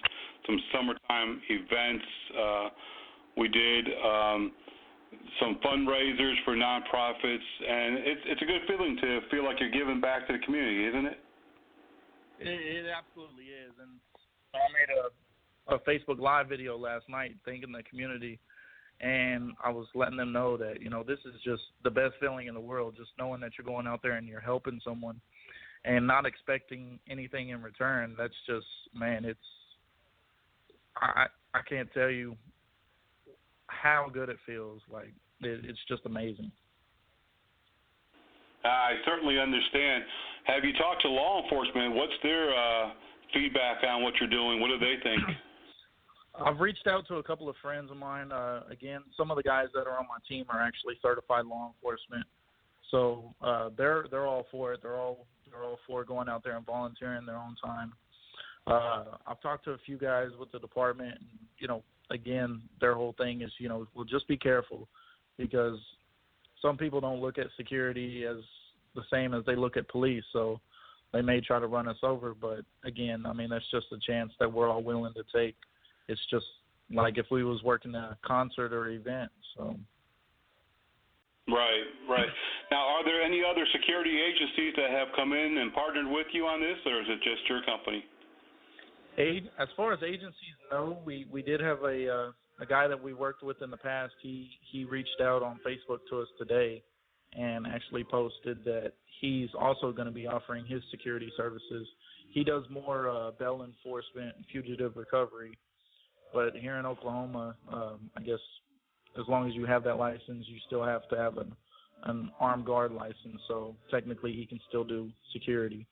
some summertime events, we did some fundraisers for nonprofits, and it's a good feeling to feel like you're giving back to the community, isn't it? It absolutely is, and I made a Facebook Live video last night thanking the community, and I was letting them know that, this is just the best feeling in the world, just knowing that you're going out there and you're helping someone and not expecting anything in return. That's just, man, I can't tell you how good it feels. Like, it's just amazing. I certainly understand. Have you talked to law enforcement? What's their feedback on what you're doing? What do they think? I've reached out to a couple of friends of mine. Again, some of the guys that are on my team are actually certified law enforcement, so they're all for it. They're all for going out there and volunteering their own time. I've talked to a few guys with the department, and again, their whole thing is, we'll just be careful, because some people don't look at security as the same as they look at police, so they may try to run us over. But again, I mean, that's just a chance that we're all willing to take. It's just like if we was working a concert or event. So. Right. Now, are there any other security agencies that have come in and partnered with you on this, or is it just your company? As far as agencies, no. We did have a guy that we worked with in the past. He reached out on Facebook to us today and actually posted that he's also going to be offering his security services. He does more bail enforcement and fugitive recovery. But here in Oklahoma, I guess as long as you have that license, you still have to have an armed guard license. So technically he can still do security.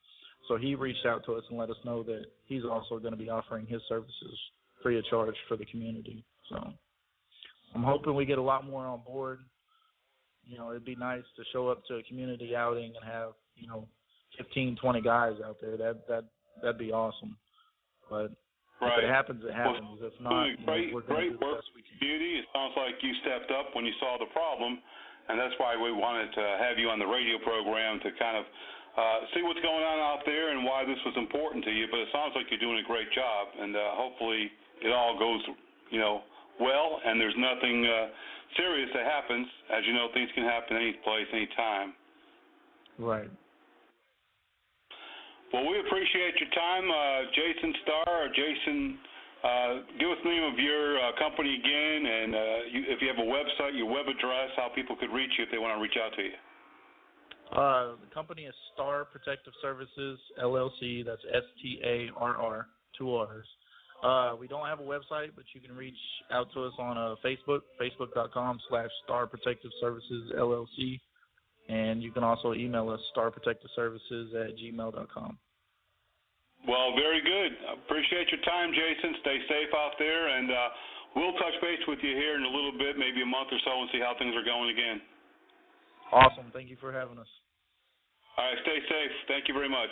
So he reached out to us and let us know that he's also going to be offering his services free of charge for the community. So I'm hoping we get a lot more on board. It'd be nice to show up to a community outing and have, 15, 20 guys out there. That'd be awesome. But right. If it happens, it happens. Well, if not, great we're going to do the work best we can. Beauty. It sounds like you stepped up when you saw the problem and that's why we wanted to have you on the radio program to kind of see what's going on out there and why this was important to you. But it sounds like you're doing a great job, and hopefully it all goes, well, and there's nothing serious that happens. As you know, things can happen any place, any time. Right. Well, we appreciate your time, Jason Starr. Jason, give us the name of your company again, and if you have a website, your web address, how people could reach you if they want to reach out to you. The company is Starr Protective Services, LLC. That's STARR, 2 R's. We don't have a website, but you can reach out to us on Facebook, facebook.com/Starr Protective Services, LLC. And you can also email us, starprotectiveservices@gmail.com. Well, very good. Appreciate your time, Jason. Stay safe out there, and we'll touch base with you here in a little bit, maybe a month or so, and see how things are going again. Awesome. Thank you for having us. All right, stay safe. Thank you very much.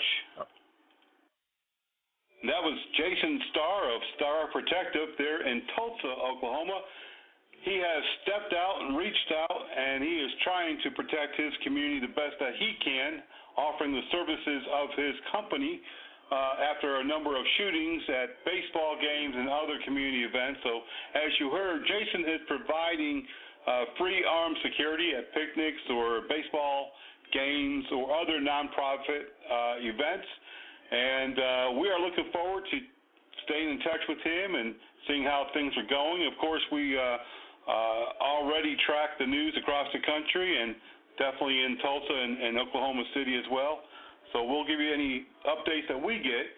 That was Jason Starr of Starr Protective there in Tulsa, Oklahoma. He has stepped out and reached out, and he is trying to protect his community the best that he can, offering the services of his company after a number of shootings at baseball games and other community events. So as you heard, Jason is providing free armed security at picnics or baseball games or other nonprofit events. And we are looking forward to staying in touch with him and seeing how things are going. Of course, we already track the news across the country and definitely in Tulsa and Oklahoma City as well. So we'll give you any updates that we get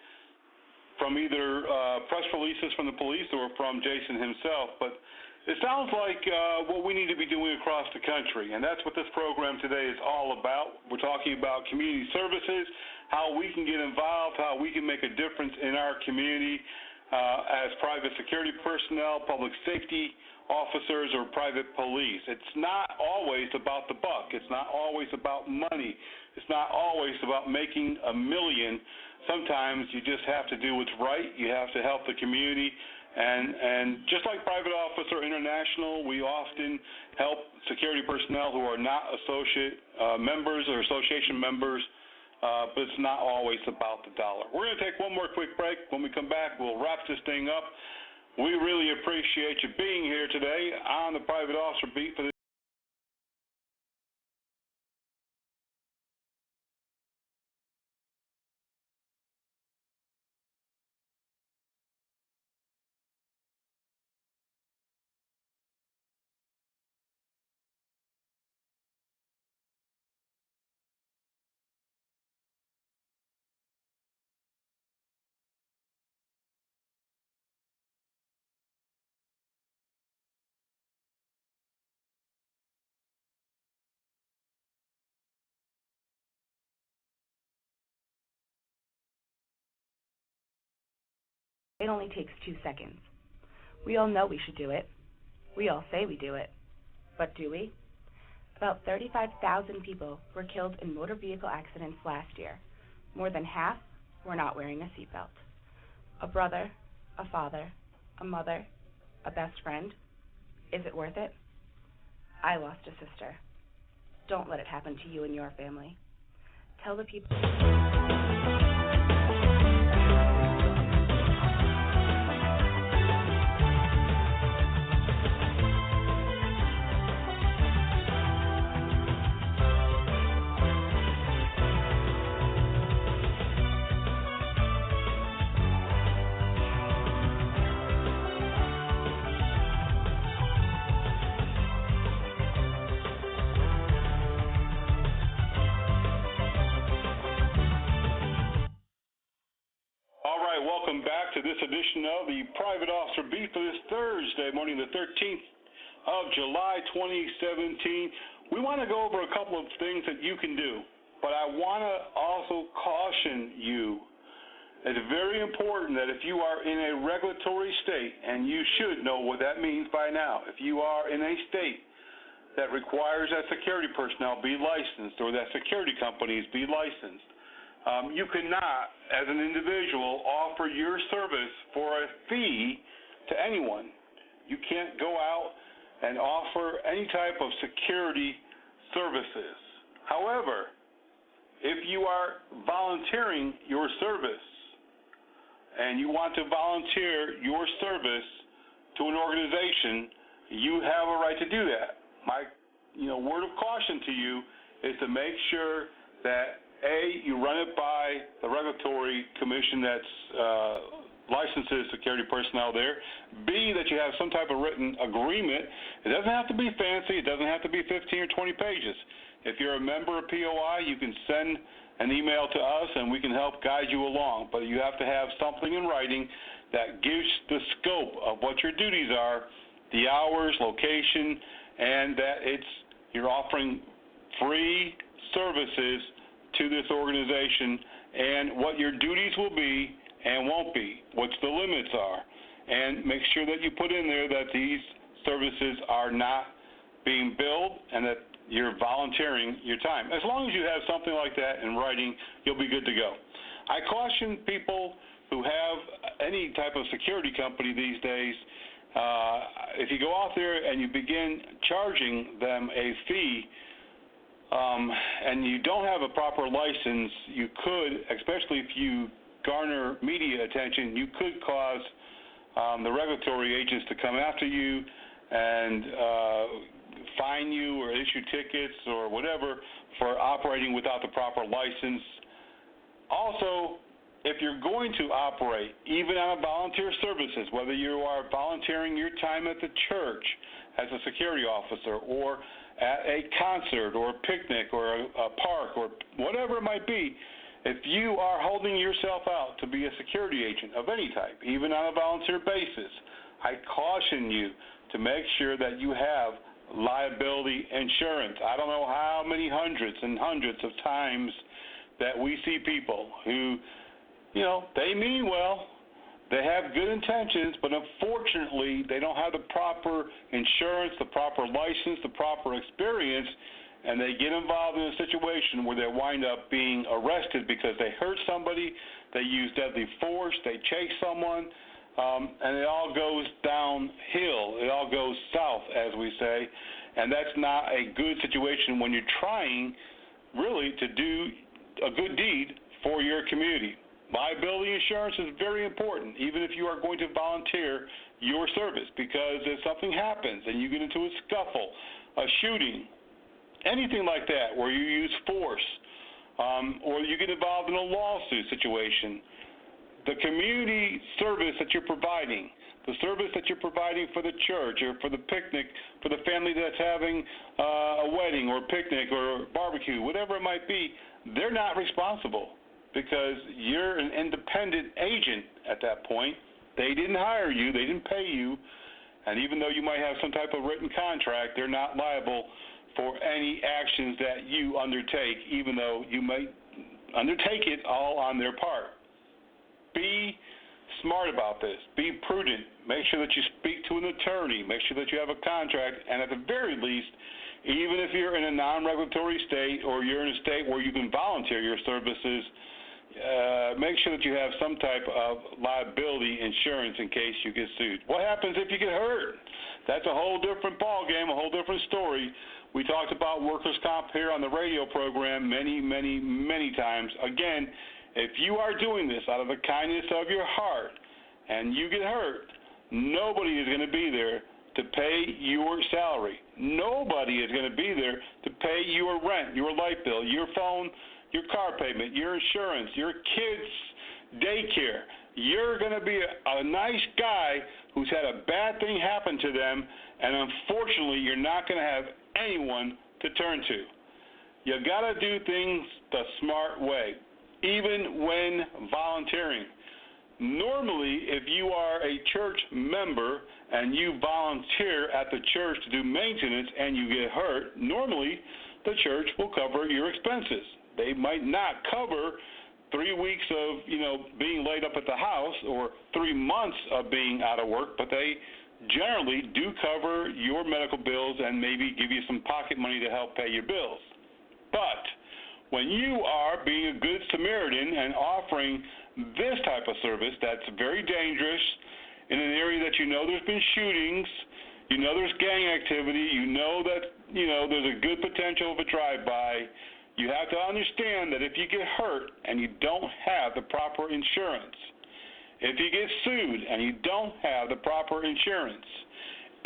from either press releases from the police or from Jason himself. But it sounds like what we need to be doing across the country, and that's what this program today is all about. We're talking about community services, how we can get involved, how we can make a difference in our community as private security personnel, public safety officers, or private police. It's not always about the buck. It's not always about money. It's not always about making $1 million. Sometimes you just have to do what's right. You have to help the community. And just like Private Officer International, we often help security personnel who are not associate members or association members, but it's not always about the dollar. We're going to take one more quick break. When we come back, we'll wrap this thing up. We really appreciate you being here today on the Private Officer Beat for this. It only takes 2 seconds. We all know we should do it. We all say we do it. But do we? About 35,000 people were killed in motor vehicle accidents last year. More than half were not wearing a seatbelt. A brother, a father, a mother, a best friend. Is it worth it? I lost a sister. Don't let it happen to you and your family. Tell the people... Welcome back to this edition of the Private Officer Beat for this Thursday morning, the 13th of July, 2017. We want to go over a couple of things that you can do, but I want to also caution you. It's very important that if you are in a regulatory state, and you should know what that means by now, if you are in a state that requires that security personnel be licensed or that security companies be licensed, you cannot, as an individual, offer your service for a fee to anyone. You can't go out and offer any type of security services. However, if you are volunteering your service and you want to volunteer your service to an organization, you have a right to do that. My word of caution to you is to make sure that A, you run it by the regulatory commission that's licenses security personnel there. B, that you have some type of written agreement. It doesn't have to be fancy. It doesn't have to be 15 or 20 pages. If you're a member of POI, you can send an email to us and we can help guide you along. But you have to have something in writing that gives the scope of what your duties are, the hours, location, and that you're offering free services to this organization and what your duties will be and won't be, what the limits are, and make sure that you put in there that these services are not being billed and that you're volunteering your time. As long as you have something like that in writing, you'll be good to go. I caution people who have any type of security company these days, if you go out there and you begin charging them a fee and you don't have a proper license, you could, especially if you garner media attention, you could cause the regulatory agents to come after you and fine you or issue tickets or whatever for operating without the proper license. Also, if you're going to operate, even on a volunteer services, whether you are volunteering your time at the church as a security officer or at a concert or a picnic or a park or whatever it might be, if you are holding yourself out to be a security agent of any type, even on a volunteer basis, I caution you to make sure that you have liability insurance. I don't know how many hundreds and hundreds of times that we see people who, they mean well, they have good intentions, but unfortunately they don't have the proper insurance, the proper license, the proper experience, and they get involved in a situation where they wind up being arrested because they hurt somebody, they use deadly force, they chase someone, and it all goes downhill. It all goes south, as we say, and that's not a good situation when you're trying really to do a good deed for your community. Liability insurance is very important, even if you are going to volunteer your service, because if something happens and you get into a scuffle, a shooting, anything like that where you use force, or you get involved in a lawsuit situation, the community service that you're providing, the service that you're providing for the church or for the picnic, for the family that's having a wedding or picnic or barbecue, whatever it might be, they're not responsible because you're an independent agent at that point. They didn't hire you, they didn't pay you, and even though you might have some type of written contract, they're not liable for any actions that you undertake, even though you might undertake it all on their part. Be smart about this. Be prudent. Make sure that you speak to an attorney. Make sure that you have a contract. And at the very least, even if you're in a non-regulatory state or you're in a state where you can volunteer your services, make sure that you have some type of liability insurance in case you get sued. What happens if you get hurt? That's a whole different ballgame, a whole different story. We talked about workers' comp here on the radio program many, many, many times. Again, if you are doing this out of the kindness of your heart and you get hurt, nobody is going to be there to pay your salary. Nobody is going to be there to pay your rent, your light bill, your phone, your car payment, your insurance, your kids' daycare. You're going to be a nice guy who's had a bad thing happen to them, and unfortunately you're not going to have anyone to turn to. You got to do things the smart way, even when volunteering. Normally, if you are a church member and you volunteer at the church to do maintenance and you get hurt, normally the church will cover your expenses. They might not cover 3 weeks of, being laid up at the house or 3 months of being out of work, but they generally do cover your medical bills and maybe give you some pocket money to help pay your bills. But when you are being a good Samaritan and offering this type of service that's very dangerous in an area that there's been shootings, You know there's gang activity. You know that, there's a good potential of a drive-by. You have to understand that if you get hurt and you don't have the proper insurance, if you get sued and you don't have the proper insurance,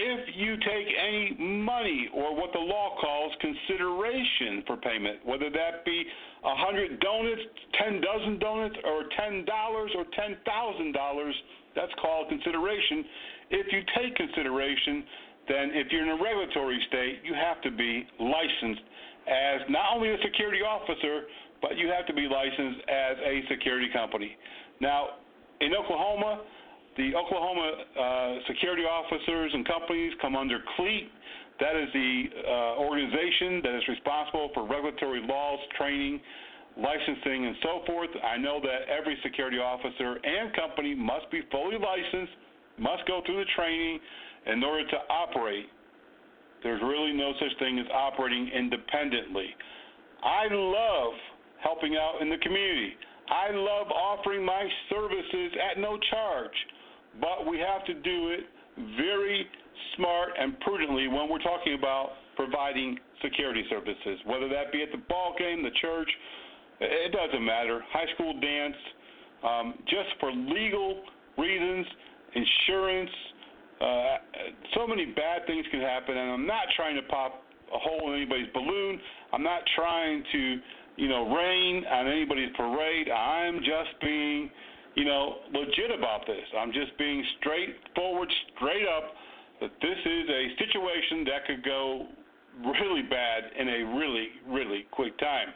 if you take any money or what the law calls consideration for payment, whether that be 100 donuts, 10 dozen donuts, or $10 or $10,000, that's called consideration. If you take consideration, then if you're in a regulatory state, you have to be licensed as not only a security officer, but you have to be licensed as a security company. Now, in Oklahoma, the Oklahoma security officers and companies come under CLEAT. That is the organization that is responsible for regulatory laws, training, licensing, and so forth. I know that every security officer and company must be fully licensed, must go through the training in order to operate. There's really no such thing as operating independently. I love helping out in the community. I love offering my services at no charge, but we have to do it very smart and prudently when we're talking about providing security services, whether that be at the ball game, the church, it doesn't matter, high school dance, just for legal reasons, insurance, so many bad things can happen, and I'm not trying to pop a hole in anybody's balloon. I'm not trying to, rain on anybody's parade. I'm just being, legit about this. I'm just being straightforward, straight up, that this is a situation that could go really bad in a really, really quick time.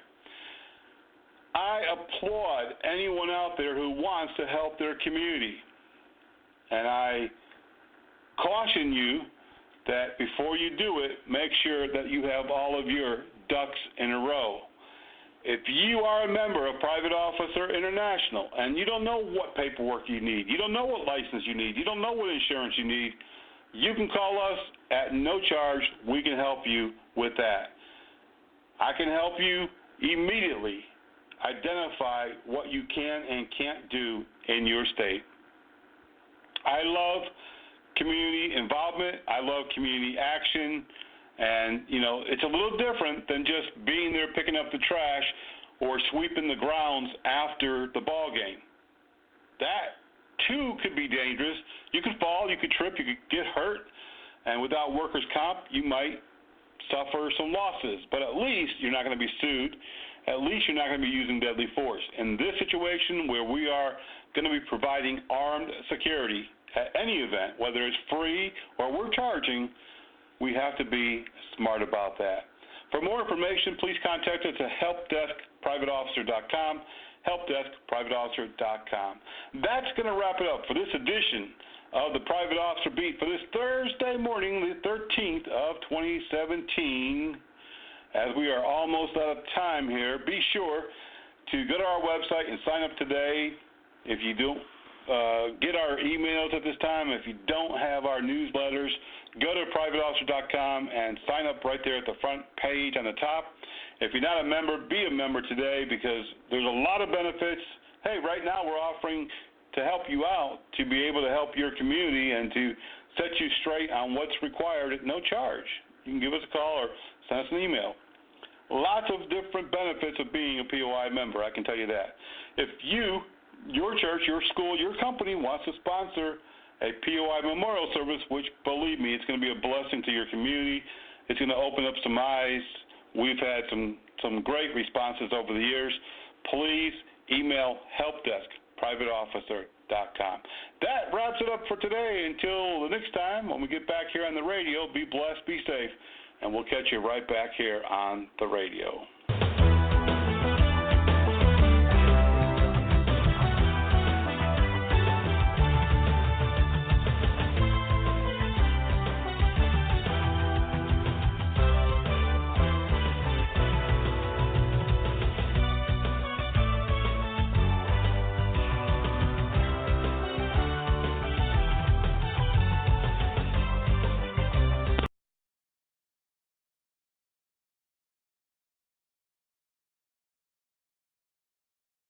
I applaud anyone out there who wants to help their community, and I caution you that before you do it, make sure that you have all of your ducks in a row. If you are a member of Private Officer International and you don't know what paperwork you need, you don't know what license you need, you don't know what insurance you need, you can call us at no charge. We can help you with that. I can help you immediately identify what you can and can't do in your state. I love community involvement. I love community action. And, it's a little different than just being there picking up the trash or sweeping the grounds after the ball game. That, too, could be dangerous. You could fall, you could trip, you could get hurt, and without workers' comp, you might suffer some losses. But at least you're not going to be sued. At least you're not going to be using deadly force. In this situation where we are going to be providing armed security at any event, whether it's free or we're charging, we have to be smart about that. For more information, please contact us at helpdeskprivateofficer.com, helpdeskprivateofficer.com. That's going to wrap it up for this edition of the Private Officer Beat for this Thursday morning, the 13th of 2017. As we are almost out of time here, be sure to go to our website and sign up today. If you don't get our emails at this time, if you don't have our newsletters, go to privateofficer.com and sign up right there at the front page on the top. If you're not a member, be a member today because there's a lot of benefits. Hey, right now we're offering to help you out to be able to help your community and to set you straight on what's required at no charge. You can give us a call or send us an email. Lots of different benefits of being a POI member, I can tell you that. If your church, your school, your company wants to sponsor a POI memorial service, which, believe me, it's going to be a blessing to your community. It's going to open up some eyes. We've had some great responses over the years. Please email helpdeskprivateofficer.com. That wraps it up for today. Until the next time, when we get back here on the radio, be blessed, be safe, and we'll catch you right back here on the radio.